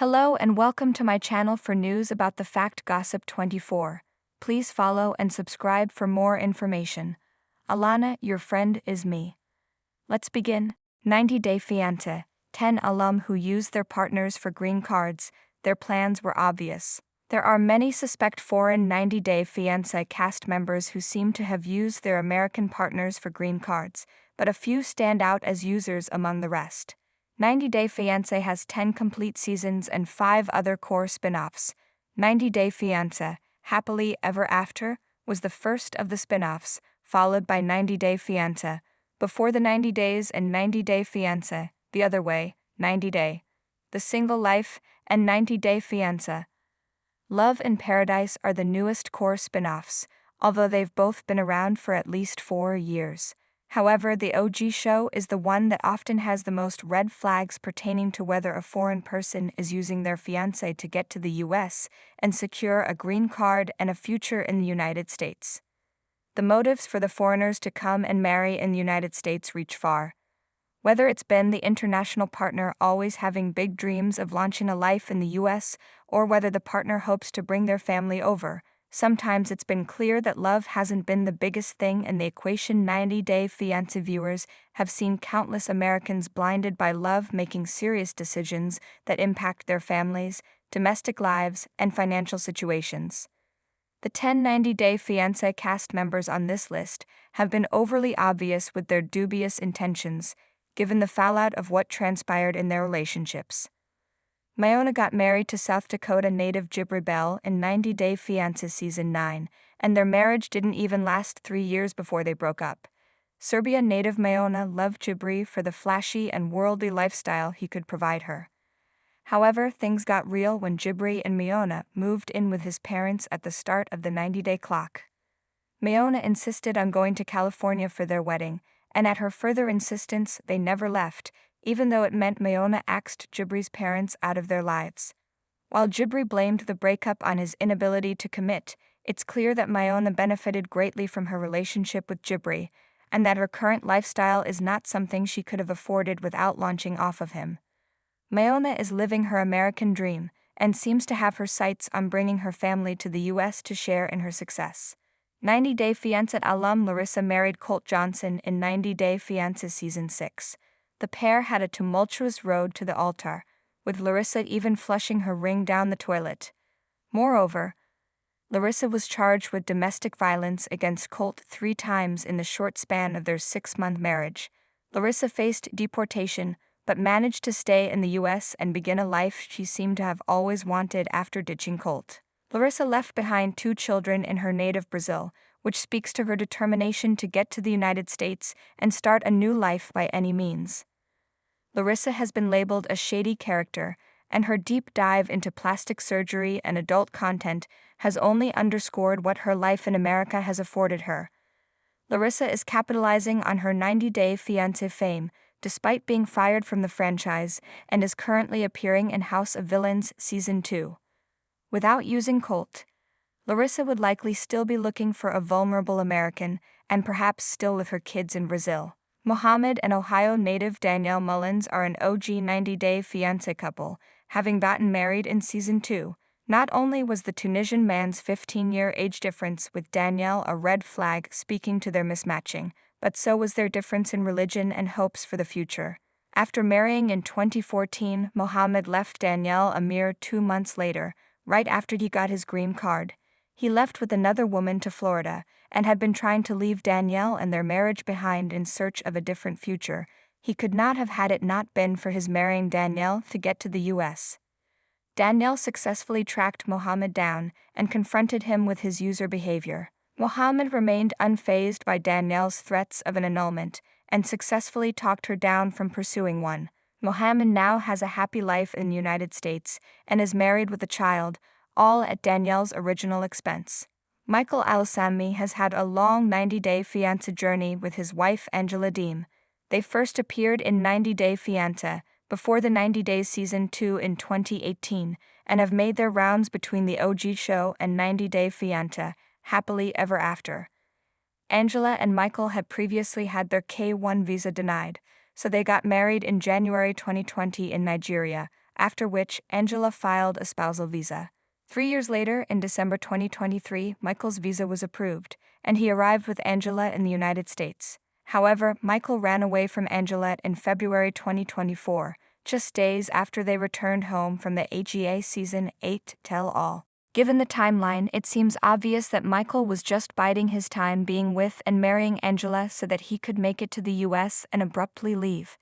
Hello and welcome to my channel for news about the Fact Gossip 24. Please follow and subscribe for more information. Alana, your friend, is me. Let's begin. 90-Day Fiancé. 10 alum who used their partners for green cards. Their plans were obvious. There are many suspect foreign 90-Day Fiancé cast members who seem to have used their American partners for green cards, but a few stand out as users among the rest. 90-Day Fiancé has 10 complete seasons and 5 other core spin-offs. 90-Day Fiancé, Happily Ever After, was the first of the spin-offs, followed by 90-Day Fiancé, Before the 90 Days and 90-Day Fiancé, The Other Way, 90-Day, The Single Life, and 90-Day Fiancé. Love in Paradise are the newest core spin-offs, although they've both been around for at least 4 years. However, the OG show is the one that often has the most red flags pertaining to whether a foreign person is using their fiancé to get to the US and secure a green card and a future in the United States. The motives for the foreigners to come and marry in the United States reach far. Whether it's been the international partner always having big dreams of launching a life in the US, or whether the partner hopes to bring their family over, sometimes it's been clear that love hasn't been the biggest thing in the equation. 90-Day Fiancé viewers have seen countless Americans blinded by love making serious decisions that impact their families, domestic lives, and financial situations. The 10 90-Day Fiancé cast members on this list have been overly obvious with their dubious intentions, given the fallout of what transpired in their relationships. Mayona got married to South Dakota native Jibri Bell in 90-Day Fiancé Season 9, and their marriage didn't even last 3 years before they broke up. Serbia native Mayona loved Jibri for the flashy and worldly lifestyle he could provide her. However, things got real when Jibri and Mayona moved in with his parents at the start of the 90-day clock. Mayona insisted on going to California for their wedding, and at her further insistence they never left, even though it meant Mayona axed Jibri's parents out of their lives. While Jibri blamed the breakup on his inability to commit, it's clear that Mayona benefited greatly from her relationship with Jibri, and that her current lifestyle is not something she could have afforded without launching off of him. Mayona is living her American dream, and seems to have her sights on bringing her family to the US to share in her success. 90-Day Fiancé alum Larissa married Colt Johnson in 90-Day Fiancé Season 6. The pair had a tumultuous road to the altar, with Larissa even flushing her ring down the toilet. Moreover, Larissa was charged with domestic violence against Colt 3 times in the short span of their 6-month marriage. Larissa faced deportation, but managed to stay in the US and begin a life she seemed to have always wanted after ditching Colt. Larissa left behind 2 children in her native Brazil, which speaks to her determination to get to the United States and start a new life by any means. Larissa has been labeled a shady character, and her deep dive into plastic surgery and adult content has only underscored what her life in America has afforded her. Larissa is capitalizing on her 90-Day Fiancé fame, despite being fired from the franchise, and is currently appearing in House of Villains Season 2. Without using Colt, Larissa would likely still be looking for a vulnerable American, and perhaps still with her kids in Brazil. Mohammed and Ohio native Danielle Mullins are an OG 90-Day Fiancé couple, having gotten married in Season 2. Not only was the Tunisian man's 15-year age difference with Danielle a red flag speaking to their mismatching, but so was their difference in religion and hopes for the future. After marrying in 2014, Mohammed left Danielle a mere 2 months later, right after he got his green card. He left with another woman to Florida, and had been trying to leave Danielle and their marriage behind in search of a different future. He could not have had it not been for his marrying Danielle to get to the US. Danielle successfully tracked Mohammed down and confronted him with his user behavior. Mohammed remained unfazed by Danielle's threats of an annulment, and successfully talked her down from pursuing one. Mohammed now has a happy life in the United States, and is married with a child, all at Danielle's original expense. Michael Alsami has had a long 90-Day Fiancé journey with his wife Angela Deem. They first appeared in 90-Day Fiancé, Before the 90 Days Season 2 in 2018, and have made their rounds between the OG show and 90-Day Fiancé, Happily Ever After. Angela and Michael had previously had their K-1 visa denied, so they got married in January 2020 in Nigeria, after which Angela filed a spousal visa. 3 years later, in December 2023, Michael's visa was approved, and he arrived with Angela in the United States. However, Michael ran away from Angela in February 2024, just days after they returned home from the AGA Season 8 Tell-All. Given the timeline, it seems obvious that Michael was just biding his time being with and marrying Angela so that he could make it to the US and abruptly leave.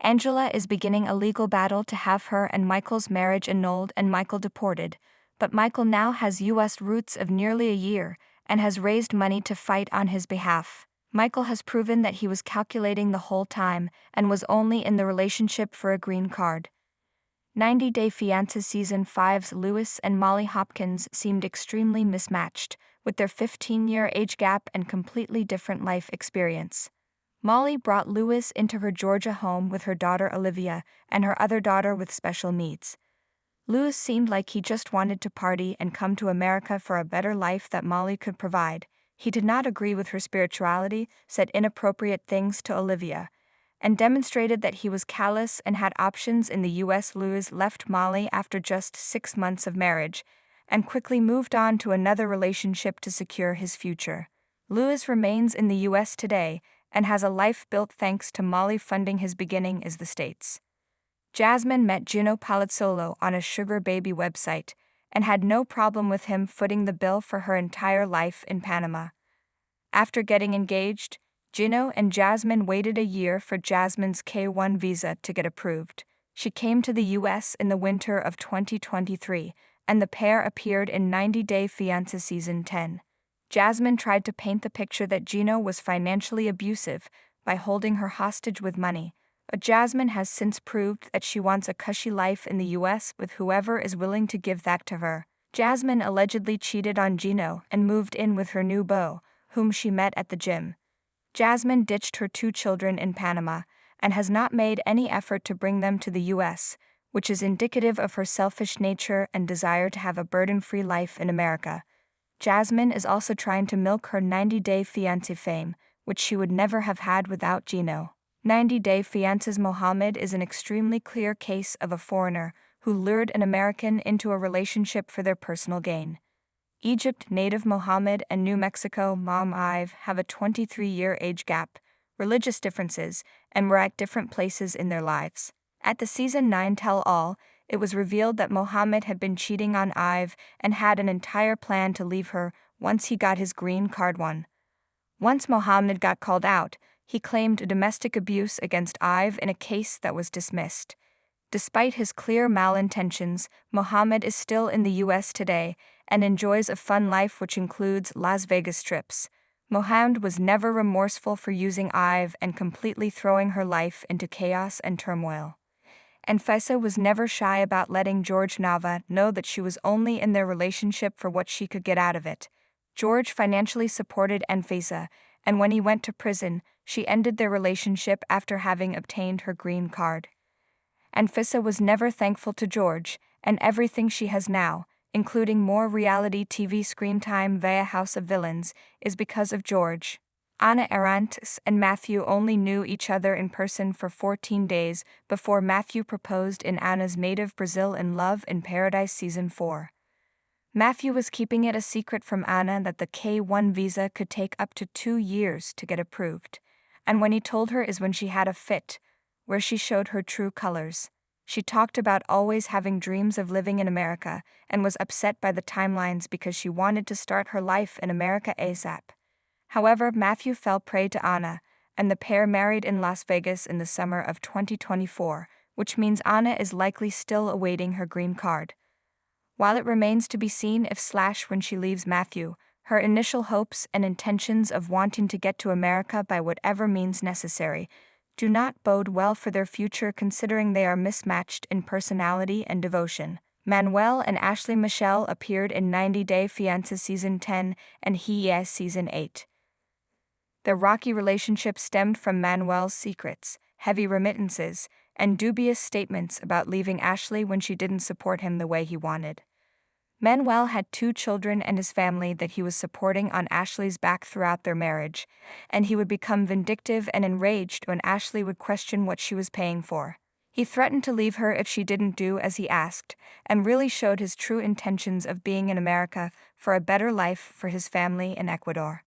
Angela is beginning a legal battle to have her and Michael's marriage annulled and Michael deported, but Michael now has US roots of nearly a year and has raised money to fight on his behalf. Michael has proven that he was calculating the whole time and was only in the relationship for a green card. 90 Day Fiancé Season 5's Lewis and Molly Hopkins seemed extremely mismatched, with their 15-year age gap and completely different life experience. Molly brought Lewis into her Georgia home with her daughter Olivia and her other daughter with special needs. Lewis seemed like he just wanted to party and come to America for a better life that Molly could provide. He did not agree with her spirituality, said inappropriate things to Olivia, and demonstrated that he was callous and had options in the U.S. Lewis left Molly after just 6 months of marriage, and quickly moved on to another relationship to secure his future. Lewis remains in the U.S. today, and has a life built thanks to Molly funding his beginning in the States. Jasmine met Gino Palazzolo on a sugar baby website, and had no problem with him footing the bill for her entire life in Panama. After getting engaged, Gino and Jasmine waited a year for Jasmine's K-1 visa to get approved. She came to the U.S. in the winter of 2023, and the pair appeared in 90 Day Fiancé Season 10. Jasmine tried to paint the picture that Gino was financially abusive by holding her hostage with money, but Jasmine has since proved that she wants a cushy life in the U.S. with whoever is willing to give that to her. Jasmine allegedly cheated on Gino and moved in with her new beau, whom she met at the gym. Jasmine ditched her 2 children in Panama and has not made any effort to bring them to the U.S., which is indicative of her selfish nature and desire to have a burden-free life in America. Jasmine is also trying to milk her 90 Day Fiancé fame, which she would never have had without Gino. 90 Day Fiancé's Mohammed is an extremely clear case of a foreigner who lured an American into a relationship for their personal gain. Egypt native Mohammed and New Mexico mom Ive have a 23-year age gap, religious differences, and were at different places in their lives. At the Season 9 Tell-All, it was revealed that Mohammed had been cheating on Ive and had an entire plan to leave her once he got his green card won. Once Mohammed got called out, he claimed domestic abuse against Ive in a case that was dismissed. Despite his clear malintentions, Mohammed is still in the U.S. today and enjoys a fun life which includes Las Vegas trips. Mohammed was never remorseful for using Ive and completely throwing her life into chaos and turmoil. And Fiancé was never shy about letting George Nava know that she was only in their relationship for what she could get out of it. George financially supported Fiancé, and when he went to prison, she ended their relationship after having obtained her green card. And Fiancé was never thankful to George, and everything she has now, including more reality TV screen time via House of Villains, is because of George. Ana Arantes and Matthew only knew each other in person for 14 days before Matthew proposed in Ana's native Brazil in Love in Paradise Season 4. Matthew was keeping it a secret from Ana that the K-1 visa could take up to 2 years to get approved, and when he told her is when she had a fit, where she showed her true colors. She talked about always having dreams of living in America and was upset by the timelines because she wanted to start her life in America ASAP. However, Matthew fell prey to Ana, and the pair married in Las Vegas in the summer of 2024, which means Ana is likely still awaiting her green card. While it remains to be seen if when she leaves Matthew, her initial hopes and intentions of wanting to get to America by whatever means necessary do not bode well for their future considering they are mismatched in personality and devotion. Manuel and Ashley Michelle appeared in 90 Day Fiancé Season 10 and He Season 8. Their rocky relationship stemmed from Manuel's secrets, heavy remittances, and dubious statements about leaving Ashley when she didn't support him the way he wanted. Manuel had 2 children and his family that he was supporting on Ashley's back throughout their marriage, and he would become vindictive and enraged when Ashley would question what she was paying for. He threatened to leave her if she didn't do as he asked, and really showed his true intentions of being in America for a better life for his family in Ecuador.